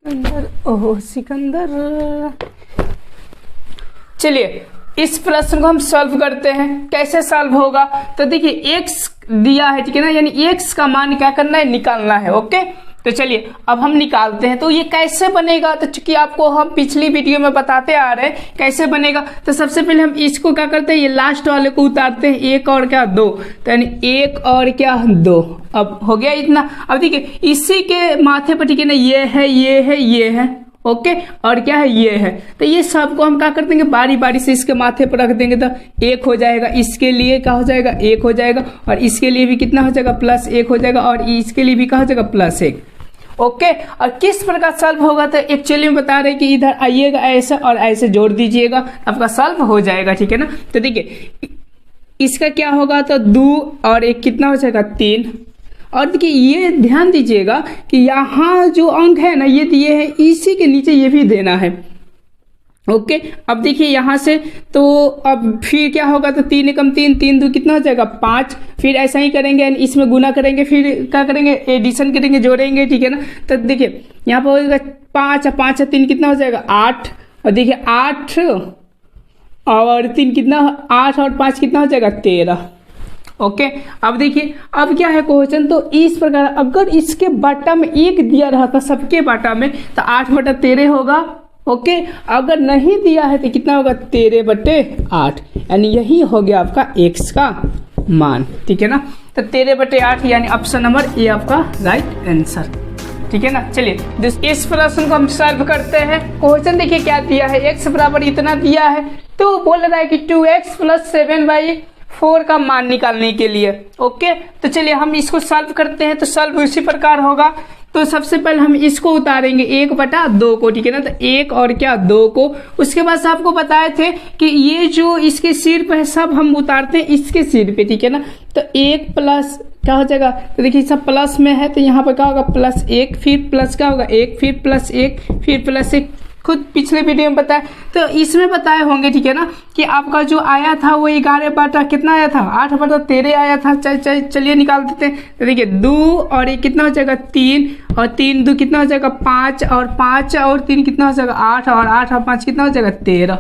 सिकंदर, ओह सिकंदर। चलिए इस प्रश्न को हम सॉल्व करते हैं। कैसे सॉल्व होगा, तो देखिए x दिया है, ठीक है ना, यानी x का मान क्या करना है, निकालना है। ओके, तो चलिए अब हम निकालते हैं। तो ये कैसे बनेगा, तो चूंकि आपको हम पिछली वीडियो में बताते आ रहे हैं कैसे बनेगा, तो सबसे पहले हम इसको क्या करते हैं, ये लास्ट वाले को उतारते हैं, एक और क्या दो, तो यानी एक और क्या दो। अब हो गया इतना। अब देखिए इसी के माथे पर, ठीक है ना, ये है, ये है, ये है, ओके, और क्या है, ये है। तो ये सबको हम क्या कर देंगे, बारी बारी से इसके माथे पर रख देंगे, तो एक हो जाएगा, इसके लिए क्या हो जाएगा, एक हो जाएगा, और इसके लिए भी कितना हो जाएगा, प्लस एक हो जाएगा, और इसके लिए भी क्या हो जाएगा, प्लस एक। ओके, और किस प्रकार सॉल्व होगा, तो एक्चुअली में बता रहे हैं कि इधर आइएगा ऐसे और ऐसे जोड़ दीजिएगा, आपका सॉल्व हो जाएगा, ठीक है ना। तो देखिए इसका क्या होगा, तो 2 और 1 कितना हो जाएगा, 3। और देखिए ये ध्यान दीजिएगा कि यहाँ जो अंक है ना, ये दिए हैं, इसी के नीचे ये भी देना है। ओके, अब देखिए यहाँ से, तो अब फिर क्या होगा, तो 3 एकम 3, 3 2 कितना हो जाएगा, 5। फिर ऐसा ही करेंगे, इसमें गुना करेंगे, फिर क्या करेंगे, एडिशन करेंगे, जोड़ेंगे, ठीक है ना। तो देखिए यहाँ पर होगा 5 और 5 3 कितना हो जाएगा, 8। और देखिए 8 और 3 कितना, 8 और 5 कितना हो जाएगा, 13। ओके, अब देखिए अब क्या है क्वेश्चन, तो इस प्रकार अगर इसके बाटा में 1 दिया रहा था, सबके बाटा में, तो 8/13 होगा। ओके, अगर नहीं दिया है तो कितना होगा, 13/8, यानी यही हो गया आपका x का मान, ठीक है ना। तो 13/8 यानी ऑप्शन नंबर ए आपका राइट आंसर, ठीक है ना। चलिए इस प्रश्न को हम सॉल्व करते हैं। क्वेश्चन देखिए क्या दिया है, x बराबर इतना दिया है, तो बोल रहा है कि 2x + 7/4 का मान निकालने के लिए। ओके, तो चलिए हम इसको सॉल्व करते हैं। तो सॉल्व उसी प्रकार होगा। तो सबसे पहले हम इसको उतारेंगे 1/2 को, ठीक है ना। तो 1 और क्या 2 को, उसके बाद आपको बताए थे कि ये जो इसके सिर पे है सब हम उतारते हैं इसके सिर पे, ठीक है ना। तो 1 प्लस क्या हो जाएगा, तो देखिए सब प्लस में है, तो यहाँ पर क्या होगा, +1, फिर प्लस क्या होगा, 1, फिर +1, फिर +1, खुद पिछले वीडियो में बताया। तो इसमें बताए होंगे, ठीक है ना, कि आपका जो आया था वो 11 कितना आया था, 8/13 आया था। चलिए निकाल देते हैं। तो देखिए 2 और 1 कितना हो जाएगा, 3, और 3 2 कितना हो जाएगा, 5, और 5 और 3 कितना हो जाएगा, 8, और 8 और 5 कितना हो जाएगा, 13।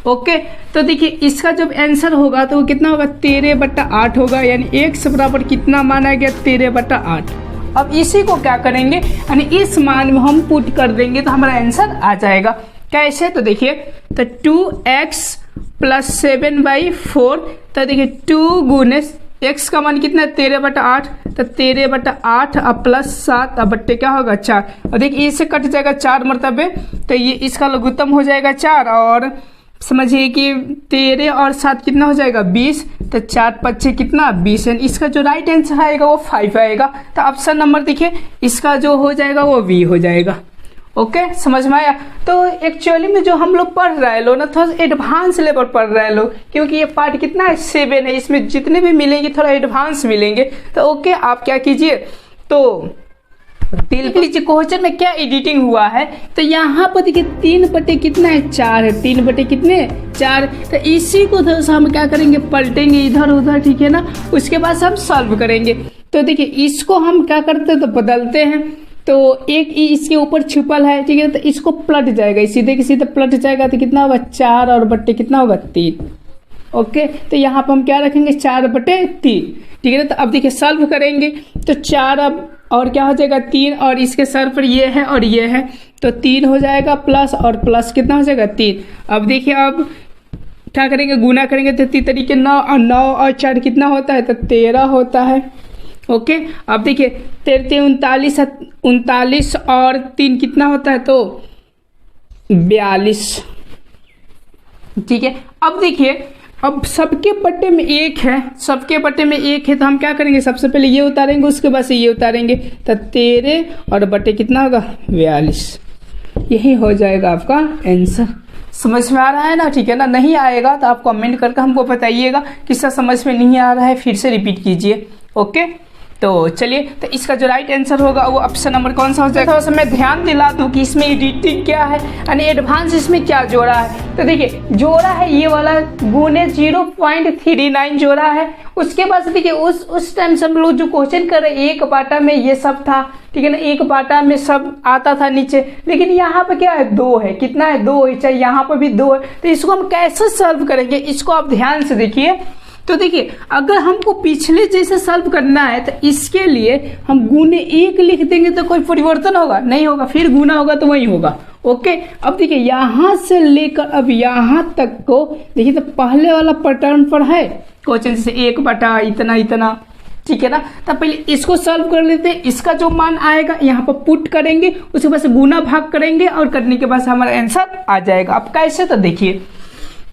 ओके, तो देखिए इसका जब आंसर होगा तो वो कितना होगा, 13/8 होगा, यानी x बराबर कितना माना गया, 13/8। अब इसी को क्या करेंगे, यानी इस मान में हम पुट कर देंगे तो हमारा आंसर आ जाएगा। कैसे, तो देखिए, तो 2x + 7/4, तो देखिए 2 गुने x का मान कितना है, 13/8, तो 13/8 और +7 और बट्टे क्या होगा, 4। और देखिए इससे कट जाएगा 4 मरतबे, तो ये इसका लघुत्तम हो जाएगा 4, और समझिए कि 13 और 7 कितना हो जाएगा, 20, तो 4 5 कितना, 20। इसका जो राइट आंसर आएगा वो 5 आएगा। तो ऑप्शन नंबर देखिए इसका जो हो जाएगा वो बी हो जाएगा। ओके, समझ में आया। तो एक्चुअली में जो हम लोग पढ़ रहे लो ना, थोड़ा एडवांस लेवल पढ़ रहे लो, क्योंकि ये पार्ट कितना है, 7 है, इसमें जितने भी मिलेंगे थोड़ा एडवांस मिलेंगे। तो ओके, आप क्या कीजिए, तो देख लीजिए क्वेश्चन में क्या एडिटिंग हुआ है। तो यहाँ पर देखिए 3 बटे कितना है, 4 है, 3 बटे कितने, 4। तो इसी को थोड़ा सा हम क्या करेंगे, पलटेंगे इधर उधर, ठीक है ना। उसके बाद हम सॉल्व करेंगे। तो देखिए इसको हम क्या करते हैं, तो बदलते हैं। तो एक इसके ऊपर छुपल है, ठीक है, तो इसको पलट जाएगा, सीधे के सीधे पलट जाएगा, तो कितना होगा, 4 और बट्टे कितना होगा, 3। ओके, तो यहाँ पर हम क्या रखेंगे, 4/3, ठीक है ना। तो अब देखिए सॉल्व करेंगे, तो 4 अब और क्या हो जाएगा, 3, और इसके सर पर ये है और ये है, तो 3 हो जाएगा, प्लस और प्लस कितना हो जाएगा, 3। अब देखिए अब क्या करेंगे, गुना करेंगे, तो 3 तरीके 9, और 9 और 4 कितना होता है, तो 13 होता है। ओके, अब देखिए 39 और 3 कितना होता है, तो 42, ठीक है। अब देखिए अब सबके बट्टे में 1 है, सबके बट्टे में 1 है, तो हम क्या करेंगे, सबसे पहले ये उतारेंगे, उसके बाद से ये उतारेंगे, तो 13 और बट्टे कितना होगा, 42। यही हो जाएगा आपका आंसर। समझ में आ रहा है ना, ठीक है ना। नहीं आएगा तो आप कमेंट करके हमको बताइएगा किसका समझ में नहीं आ रहा है, फिर से रिपीट कीजिए। ओके, तो चलिए, तो इसका जो राइट आंसर होगा वो ऑप्शन नंबर कौन सा हो जाएगा। थोड़ा सा मैं ध्यान दिला दूं कि इसमें एडिटिंग क्या है यानी एडवांस इसमें क्या जोड़ा है। तो देखिए जोड़ा है ये वाला गुने 0.39 जोड़ा है। उसके बाद देखिए उस टाइम से हम लोग जो क्वेश्चन कर रहे एक बाटा में ये सब था, ठीक है ना, एक बाटा में सब आता था नीचे, लेकिन यहाँ पे क्या है 2 है, कितना है 2 है, चाहे यहाँ पर भी 2 है। तो इसको हम कैसे सॉल्व करेंगे, इसको आप ध्यान से देखिए। तो देखिए अगर हमको पिछले जैसे सॉल्व करना है तो इसके लिए हम गुने 1 लिख देंगे तो कोई परिवर्तन होगा नहीं होगा, फिर गुना होगा तो वही होगा। ओके, अब देखिए यहां से लेकर अब यहां तक को देखिए, तो पहले वाला पैटर्न पर है क्वेश्चन जैसे 1 बटा इतना इतना, ठीक है ना। तो पहले इसको सॉल्व कर लेते हैं। इसका जो मान आएगा यहाँ पर पुट करेंगे, उसके बाद से गुना भाग करेंगे और करने के बाद हमारा आंसर आ जाएगा। अब कैसे, तो देखिए,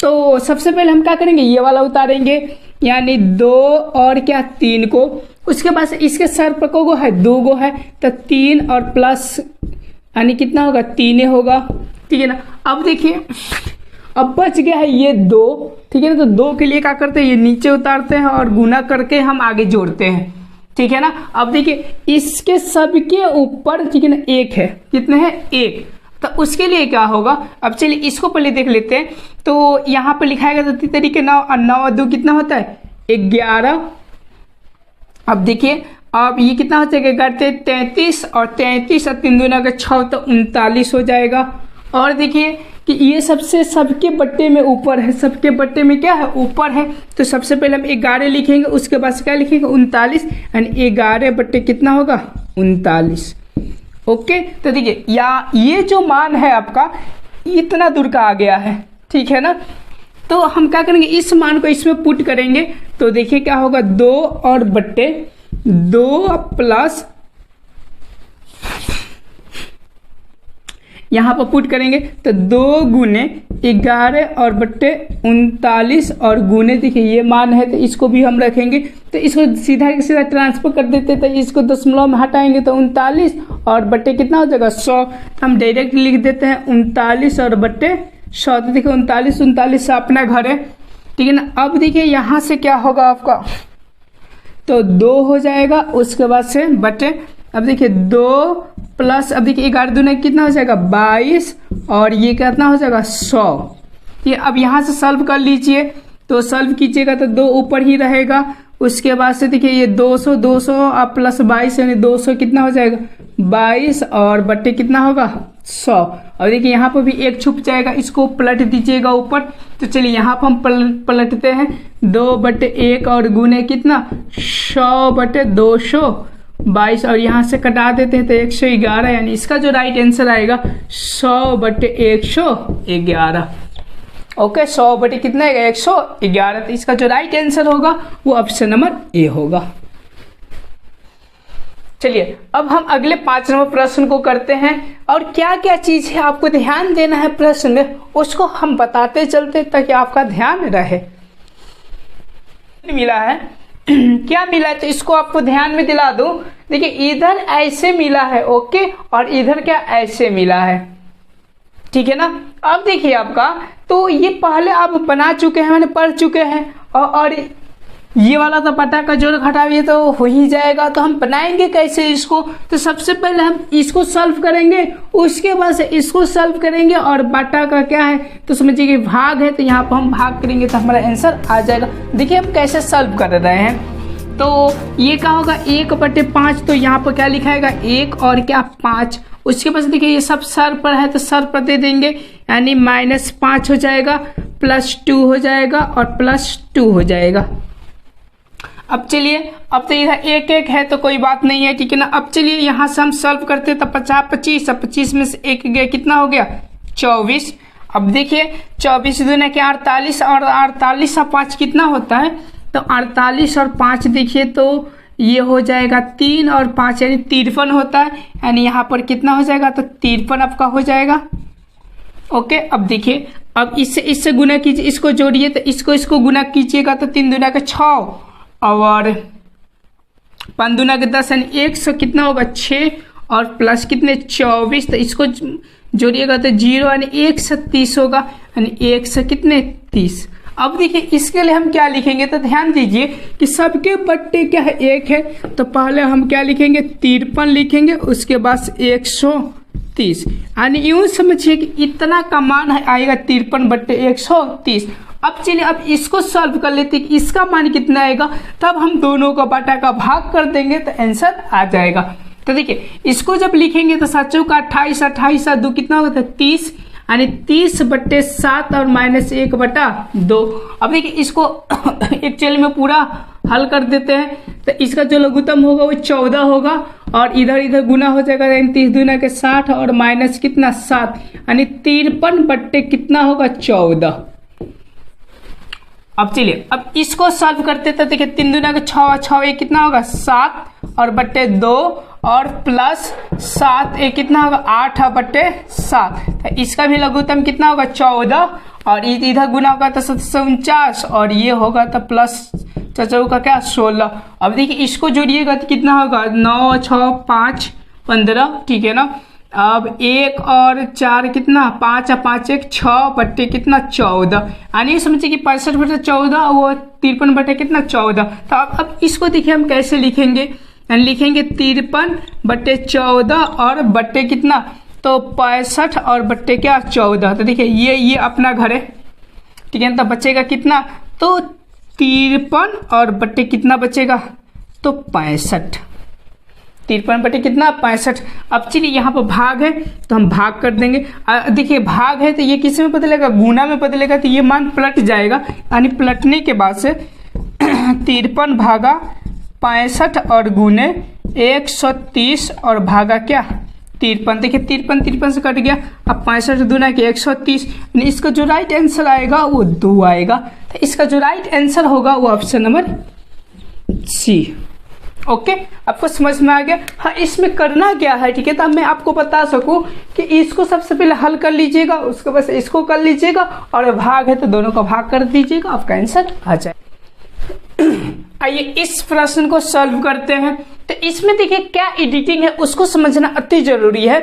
तो सबसे पहले हम क्या करेंगे, ये वाला उतारेंगे यानी 2 और क्या 3 को, उसके बाद इसके सर पर को है 2 गो है, तो 3 और प्लस यानी कितना होगा 3 होगा, ठीक है ना। अब देखिए अब बच गया है ये 2, ठीक है ना। तो 2 के लिए क्या करते हैं, ये नीचे उतारते हैं और गुना करके हम आगे जोड़ते हैं, ठीक है ना। अब देखिए इसके सबके ऊपर, ठीक है ना, 1 है, कितने हैं 1, तो उसके लिए क्या होगा। अब चलिए इसको पहले देख लेते हैं। तो यहाँ पर लिखाएगा तो तरीके 9 और 9 और 2 कितना होता है 11। अब देखिए अब ये कितना हो जाएगा 33 और 33 और 3 दूना का 6 तो 39 हो जाएगा। और देखिए कि ये सबसे सबके बट्टे में ऊपर है, सबके बट्टे में क्या है ऊपर है। तो सबसे पहले हम 11 लिखेंगे, उसके बाद क्या लिखेंगे 39 यानी 11 बट्टे कितना होगा 39। ओके, तो देखिए ये जो मान है आपका इतना दूर का आ गया है, ठीक है ना। तो हम क्या करेंगे, इस मान को इसमें पुट करेंगे तो देखिए क्या होगा 2 और बट्टे 2 प्लस यहाँ पर पुट करेंगे तो 2 गुने 11 और बट्टे 39 और गुने देखिए ये मान है तो इसको भी हम रखेंगे। तो इसको सीधा सीधा ट्रांसफर कर देते तो इसको दशमलव में हटाएंगे तो 39 और बट्टे कितना हो जाएगा 100। हम डायरेक्ट लिख देते हैं 39 और बट्टे 100। तो देखिए 39 से अपना घर है, ठीक है ना। अब देखिए यहाँ से क्या होगा आपका, तो 2 हो जाएगा, उसके बाद से बटे अब देखिए 2 प्लस अब देखिए 11 दूना कितना हो जाएगा 22 और ये कितना हो जाएगा 100। ये अब यहाँ से सॉल्व कर लीजिए, तो सॉल्व कीजिएगा तो 2 ऊपर ही रहेगा। उसके बाद से देखिए ये 200 और प्लस 22 यानी 200 कितना हो जाएगा 22 और बट्टे कितना होगा 100। और देखिए यहाँ पर भी 1 छुप जाएगा, इसको पलट दीजिएगा ऊपर। तो चलिए यहाँ पर हम पलटते हैं 2 बट्टे 1 और गुने कितना 100 बट्टे 222 और यहाँ से कटा देते हैं तो 111 यानी इसका जो राइट आंसर आएगा 100 बट्टे 111। ओके, 100 बटे कितना है 111। तो इसका जो राइट आंसर होगा वो ऑप्शन नंबर ए होगा। चलिए अब हम अगले 5 नंबर प्रश्न को करते हैं और क्या क्या चीज है आपको ध्यान देना है प्रश्न में, उसको हम बताते चलते ताकि आपका ध्यान रहे। मिला है क्या मिला है तो इसको आपको ध्यान में दिला दूं। देखिए इधर ऐसे मिला है, ओके, और इधर क्या ऐसे मिला है, ठीक है ना। अब देखिए आपका तो ये पहले आप बना चुके हैं, मैंने पढ़ चुके हैं और ये वाला तो बटा का जोड़ घटाव ये तो हो ही जाएगा। तो हम बनाएंगे कैसे इसको, तो सबसे पहले हम इसको सॉल्व करेंगे, उसके बाद से इसको सॉल्व करेंगे और बटा का क्या है तो समझिए कि भाग है, तो यहाँ पर हम भाग करेंगे तो हमारा आंसर आ जाएगा। देखिए हम कैसे सॉल्व कर रहे हैं। तो ये क्या होगा 1/5, तो यहाँ पर क्या लिखाएगा 1 और क्या 5। उसके बाद देखिए ये सब सर पर है तो सर पर दे देंगे यानी -5 हो जाएगा, +2 हो जाएगा और +2 हो जाएगा। अब चलिए अब तो इधर 1 है तो कोई बात नहीं है, ठीक है ना। अब चलिए यहाँ से हम सॉल्व करते तो 50 25, अब 25 में से 1 गया कितना हो गया 24। अब देखिए 24 दूना क्या 48 और 48 और 5 कितना होता है, तो 48 और 5 देखिए तो ये हो जाएगा 3 और 5 यानी 53 होता है, यानी यहाँ पर कितना हो जाएगा तो 53 आपका हो जाएगा। ओके, अब देखिए अब इससे गुना कीजिए, इसको जोड़िए तो इसको गुना कीजिएगा तो 3 दूना का 6 और 5 दूना के 10 यानी 100 कितना होगा 6 और प्लस कितने 24, तो इसको जोड़िएगा तो 0 यानी 130 होगा, यानी 100 कितने 30। अब देखिए इसके लिए हम क्या लिखेंगे, तो ध्यान दीजिए कि सबके बट्टे क्या है, 1 है। तो पहले हम क्या लिखेंगे, 53 लिखेंगे, उसके बाद 130, यानी यूं समझिए कि इतना का मान आएगा 53 बट्टे 130। अब चलिए अब इसको सॉल्व कर लेते हैं कि इसका मान कितना आएगा, तब हम दोनों का बटा का भाग कर देंगे तो आंसर आ जाएगा। तो देखिए इसको जब लिखेंगे तो 7 का 28, 28 और 2 कितना होगा, 30, यानी 30 बट्टे 7 और -1 बटा 2। अब देखिए इसको एक्चुअली में पूरा हल कर देते हैं, तो इसका जो लघुत्तम होगा वो 14 होगा और इधर इधर गुना हो जाएगा, यानी 30 दूना के 60 और माइनस कितना 7, यानी 53 बट्टे कितना होगा 14। अब चलिए अब इसको सॉल्व करते तो देखिए 3 दूना के 6, 6 एक कितना होगा 7 और बट्टे 2 और प्लस 7 एक कितना होगा 8 बट्टे 7। तो इसका भी लघुत्तम कितना होगा 14 और इधर गुना होगा तो 749 और ये होगा तो प्लस 4 का क्या 16। अब देखिए इसको जोड़िएगा तो कितना होगा 9, 6, 5, 15, ठीक है ना। अब 1 और 4 कितना 5 और 5 एक 6 बट्टे कितना 14, यानी समझिए कि 65 बटे 14 वो 53 बटे कितना 14। तो अब इसको देखिए हम कैसे लिखेंगे, लिखेंगे 53 बट्टे 14 और बट्टे कितना, तो 65 और बट्टे क्या 14। तो देखिए ये अपना घर है, ठीक है। तो बचेगा कितना, तो 53 और बट्टे कितना बचेगा, तो 65, 53 बटे कितना 65। अब चलिए यहाँ पर भाग है तो हम भाग कर देंगे। देखिए भाग है तो ये किस में बदलेगा, गुना में बदलेगा, तो ये मान पलट जाएगा, यानी पलटने के बाद से 53 भागा 65 और गुने 130 और भागा क्या 53। देखिए 53 से कट गया, अब 65 दूना के 130, इसका जो राइट आंसर आएगा वो 2 आएगा। तो इसका जो राइट आंसर होगा वो ऑप्शन नंबर सी। ओके, आपको समझ में आ गया। हाँ, इसमें करना क्या है, ठीक है, तो मैं आपको बता सकूं कि इसको सबसे पहले हल कर लीजिएगा, उसके बाद इसको कर लीजिएगा और भाग है तो दोनों का भाग कर दीजिएगा, आपका आंसर आ जाए। आइए इस प्रश्न को सॉल्व करते हैं। तो इसमें देखिए क्या एडिटिंग है उसको समझना अति जरूरी है।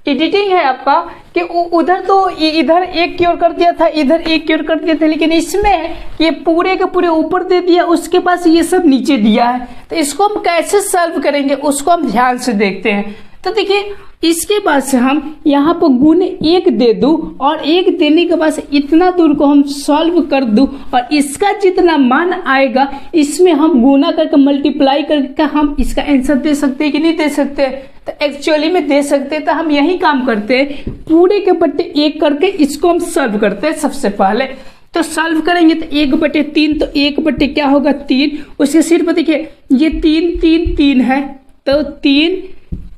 एडिटिंग है आपका कि उधर तो इधर एक की ओर कर दिया था, इधर एक की ओर कर दिया था, लेकिन इसमें ये पूरे के पूरे ऊपर दे दिया, उसके पास ये सब नीचे दिया है। तो इसको हम कैसे सॉल्व करेंगे उसको हम ध्यान से देखते हैं। तो देखिए इसके बाद से हम यहाँ पर गुण 1 दे दूं और 1 देने के बाद इतना दूर को हम सॉल्व कर दूं और इसका जितना मान आएगा इसमें हम गुना करके मल्टीप्लाई करके हम इसका आंसर दे सकते हैं कि नहीं दे सकते। तो एक्चुअली में दे सकते हैं, तो हम यही काम करते हैं, पूरे के बट्टे 1 करके इसको हम सॉल्व करते हैं। सबसे पहले तो सॉल्व करेंगे तो 1/3, तो 1 क्या होगा 3, उसके सिर पर देखिए ये 3 3 3 है, तो 3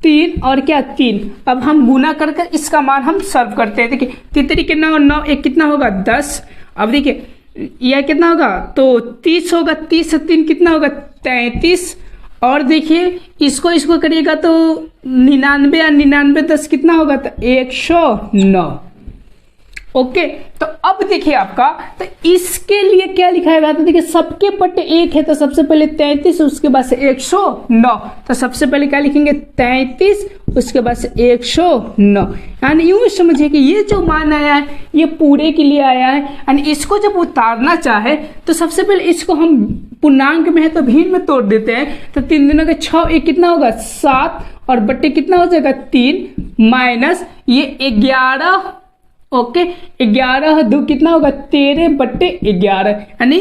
3 और क्या 3। अब हम गुना करके इसका मान हम सॉल्व करते हैं। देखिए 3 कितना होगा 9, 1 कितना होगा 10। अब देखिए यह कितना होगा, तो 30 होगा, 30 से 3 कितना होगा 33। और देखिए इसको करिएगा तो 99 और 99 10 कितना होगा, तो 109। ओके, तो अब देखिए आपका, तो इसके लिए क्या लिखा है, तो देखिए सबके बट्टे 1 है, तो सबसे पहले 33, उसके बाद से 109। तो सबसे पहले क्या लिखेंगे 33, उसके बाद से 109। यानी यूं समझिए कि ये जो मान आया है ये पूरे के लिए आया है। यानी इसको जब उतारना चाहे तो सबसे पहले इसको हम पूर्णांक में है तो भिन्न में तोड़ देते हैं। तो 3 दूना के 6, 1 कितना होगा 7 और बट्टे कितना हो जाएगा 3 माइनस ये 11। ओके, 11 2 कितना होगा 13/11। यानी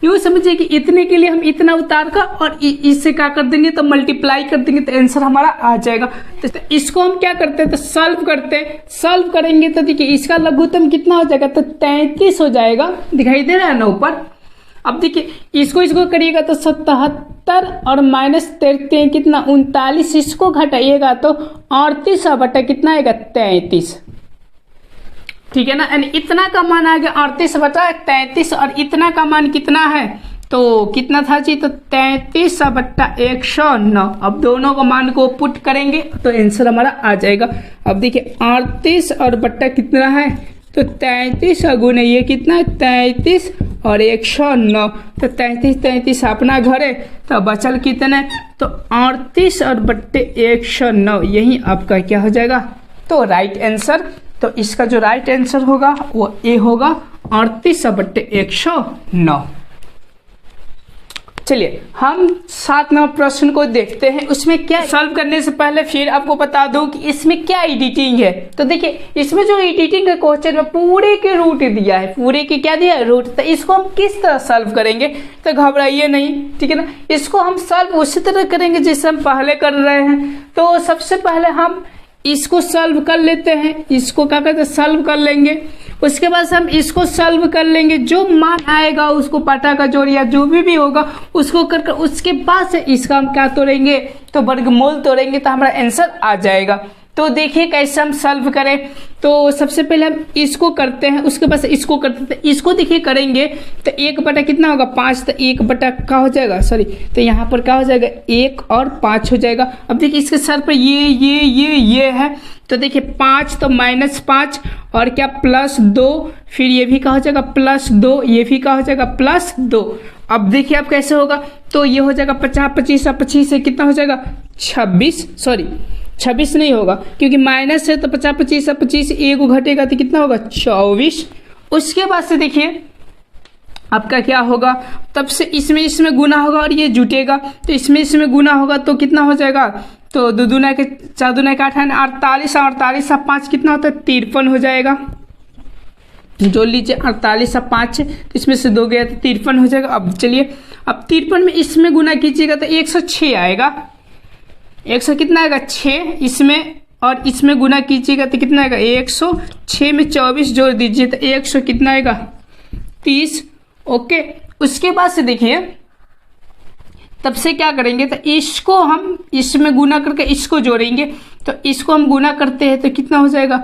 यूं समझिए कि इतने के लिए हम इतना उतार कर और इससे क्या कर देंगे, तो मल्टीप्लाई कर देंगे, तो आंसर हमारा आ जाएगा। तो इसको हम क्या करते हैं, तो सॉल्व करते हैं। सॉल्व करेंगे तो देखिए इसका लघुत्तम कितना हो जाएगा, तो 33 हो जाएगा, दिखाई दे रहा है ना ऊपर। अब देखिए इसको करिएगा तो 77 और -13 कितना 39, इसको घटाइएगा तो 38 बटा कितना आएगा 33, ठीक है ना। यानी इतना का मान आ गया 38 बटा 33 और इतना का मान कितना है, तो कितना था जी, तो 33 बटा 109। अब दोनों का मान को पुट करेंगे तो आंसर हमारा आ जाएगा। अब देखिए 38 और बट्टा कितना है, तो 33 गुना ये कितना है 33 और 109। तो 33 अपना घर है, तो बचल कितने, तो 38 और बट्टे 109, यही आपका क्या हो जाएगा, तो राइट आंसर। तो इसका जो राइट आंसर होगा वो ए होगा 38/109। चलिए हम 7 नंबर प्रश्न को देखते हैं। उसमें क्या सॉल्व करने से पहले फिर आपको बता दूं कि इसमें क्या एडिटिंग है। तो देखिए इसमें जो एडिटिंग है क्वेश्चन में पूरे के रूट दिया है, पूरे के क्या दिया है, रूट। तो इसको हम किस तरह सॉल्व करेंगे, तो घबराइए नहीं, ठीक है ना। इसको हम सॉल्व उसी तरह करेंगे जैसे हम पहले कर रहे हैं। तो सबसे पहले हम इसको सॉल्व कर लेते हैं, इसको क्या कहते हैं, सॉल्व कर लेंगे। उसके बाद हम इसको सॉल्व कर लेंगे, जो मान आएगा उसको पाटा का जोड़ या जो भी होगा उसको कर उसके बाद से इसका हम क्या तोड़ेंगे, तो वर्गमूल तोड़ेंगे, तो हमारा आंसर आ जाएगा। तो देखिए कैसे हम सॉल्व करें। तो सबसे पहले हम इसको करते हैं, उसके बाद इसको करते हैं। इसको देखिए करेंगे तो 1 बटा कितना होगा, 5। तो 1 बटा क्या हो जाएगा, सॉरी, तो यहाँ पर क्या हो जाएगा, 1 और 5 हो जाएगा। अब देखिए इसके सर पर ये है, तो देखिए 5 तो -5 और क्या +2, फिर ये भी क्या हो जाएगा +2, ये भी क्या हो जाएगा +2। अब देखिए अब कैसे होगा, तो ये हो जाएगा 50, 25 और 25 से कितना हो जाएगा 26, सॉरी 26 नहीं होगा क्योंकि माइनस है, तो 50, 25 और 25 एक घटेगा तो कितना होगा 24। उसके बाद से देखिए आपका क्या होगा, तब से इसमें गुना होगा और ये जुटेगा, तो इसमें गुना होगा तो कितना हो जाएगा, तो 2 दूना के 4 दूना के 8 48, 48 और 5 कितना होता है 53 हो जाएगा। जोड़ लीजिए 48 और 5, तो इसमें से 2 गया तो 53 हो जाएगा। अब चलिए अब 53 में इसमें गुना कीजिएगा तो 106 आएगा। 100 कितना आएगा 6, इसमें और इसमें गुना कीजिएगा तो कितना आएगा 106 में 24 जोड़ दीजिए तो 100 कितना आएगा 30। ओके, उसके बाद से देखिए तब से क्या करेंगे, तो इसको हम इसमें गुना करके इसको जोड़ेंगे, तो इसको हम गुना करते हैं तो कितना हो जाएगा,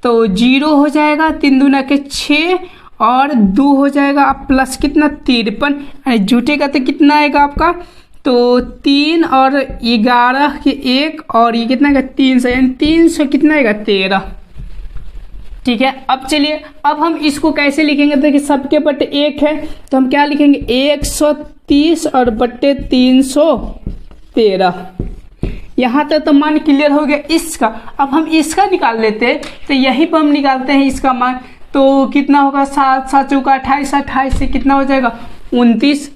तो 0 हो जाएगा, 3 दूना के 6 और 2 हो जाएगा, अब प्लस कितना 53, जुटेगा तो कितना आएगा आपका, तो 3 और 11 के 1 और ये कितना आएगा 300, यानी 300 कितना आएगा 13। ठीक है, अब चलिए अब हम इसको कैसे लिखेंगे, देखिए सबके बटे 1 है तो हम क्या लिखेंगे 130 और बटे 313। यहाँ तक तो मान क्लियर हो गया इसका। अब हम इसका निकाल लेते हैं, तो यहीं पर हम निकालते हैं इसका मान, तो कितना होगा 7 7 चौका 28, 28 से कितना हो जाएगा 29,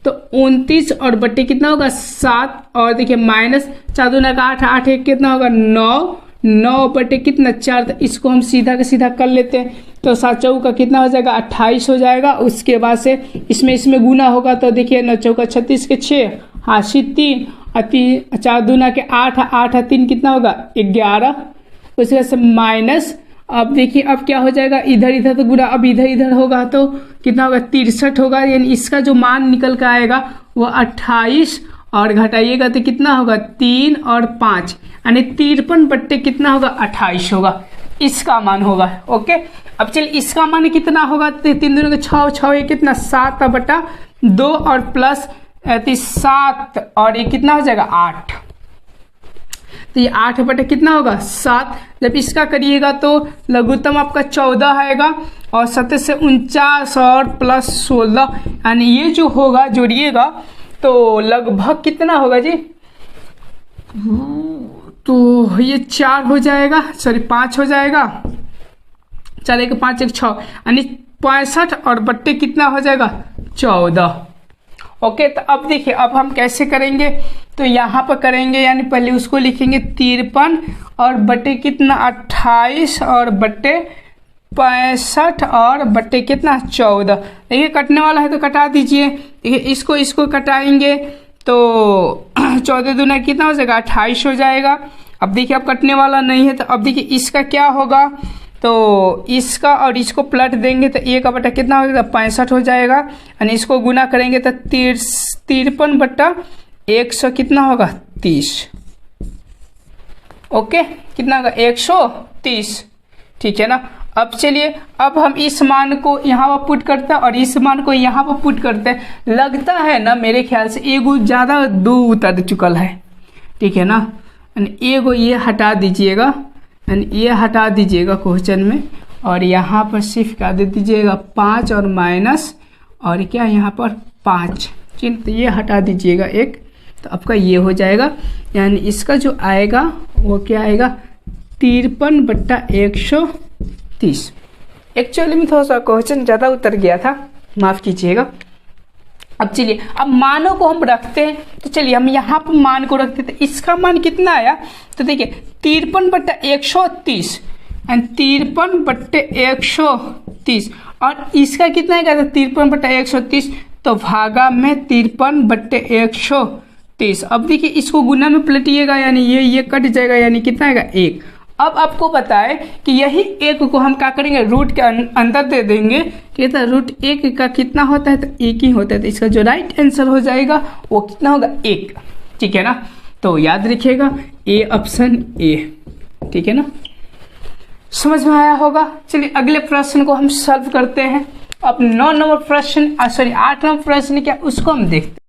तो 29 और बट्टे कितना होगा 7 और देखिए माइनस 4 दूना का 8, 8 एक कितना होगा 9, 9 बटे कितना 4, तो इसको हम सीधा का सीधा कर लेते हैं, तो 7 चौका कितना हो जाएगा 28 हो जाएगा। उसके बाद से इसमें गुना होगा तो देखिए 9 चौका 36 के 6 हाशी 3 और 4 दूना के 8, 8 और 3 कितना होगा 11। उसके बाद से माइनस, अब देखिए अब क्या हो जाएगा, इधर तो गुना, अब इधर होगा तो कितना होगा 63 होगा, यानी इसका जो मान निकल कर आएगा वो 28 और घटाइएगा तो कितना होगा 3 और 5, यानी 53 बट्टे कितना होगा 28 होगा, इसका मान होगा। ओके, अब चलिए इसका मान कितना होगा, 3 दूना के 6, 6 ये कितना 7 बटा 2 और प्लस 7 और ये कितना हो जाएगा 8, तो ये 8 बटे कितना होगा 7। जब इसका करिएगा तो लघुत्तम आपका 14 आएगा और 7 से 49 और प्लस 16, यानी ये जो होगा जोड़िएगा तो लगभग कितना होगा जी, तो ये 4 हो जाएगा, सॉरी 5 हो जाएगा, 4 1 5 1 6, यानी 65 और बट्टे कितना हो जाएगा 14। ओके, तो अब देखिए अब हम कैसे करेंगे, तो यहाँ पर करेंगे, यानी पहले उसको लिखेंगे 53 और बटे कितना 28 और बटे 65 और बटे कितना 14। देखिए कटने वाला है तो कटा दीजिए, देखिए इसको कटाएंगे तो 14 दूना कितना हो जाएगा 28 हो जाएगा। अब देखिए अब कटने वाला नहीं है, तो अब देखिए इसका क्या होगा, तो इसका और इसको प्लट देंगे तो 1 बटा कितना हो जाएगा 65 हो जाएगा, यानी इसको गुना करेंगे तो 53 बटा 100 कितना होगा 30। ओके, कितना होगा 130, ठीक है ना। अब चलिए अब हम इस मान को यहाँ पर पुट करते हैं और इस मान को यहाँ पर पुट करते हैं। लगता है ना मेरे ख्याल से एगो ज़्यादा 2 उतर चुका है, ठीक है ना, एगो ये हटा दीजिएगा, ये हटा दीजिएगा क्वेश्चन में, और यहाँ पर सिर्फ क्या दे दीजिएगा 5 और माइनस और क्या यहाँ पर 5 चिन्ह, तो ये हटा दीजिएगा एक, तो आपका ये हो जाएगा, यानी इसका जो आएगा वो क्या आएगा 53 बट्टा 130। एक्चुअली में थोड़ा सा क्वेश्चन ज़्यादा उतर गया था, माफ़ कीजिएगा। अब चलिए, अब मानों को हम रखते हैं, तो चलिए हम यहाँ पर मान को रखते थे। इसका मान कितना आया, तो देखिए 53/130 एंड 53/130, और इसका कितना आएगा, 53/130 तो भागा में 53/130। अब देखिए इसको गुना में पलटिएगा, यानी ये कट जाएगा, यानी कितना आएगा 1। अब आपको पता है कि यही 1 को हम क्या करेंगे, रूट के अंदर दे देंगे। कहता रूट 1 का कितना होता है, तो 1 ही होता है। तो इसका जो राइट आंसर हो जाएगा वो कितना होगा, 1। ठीक है ना, तो याद रखिएगा ए ऑप्शन ए। ठीक है ना, समझ में आया होगा। चलिए अगले प्रश्न को हम सॉल्व करते हैं। अब 9 नंबर प्रश्न, सॉरी 8 नंबर प्रश्न क्या, उसको हम देखते हैं।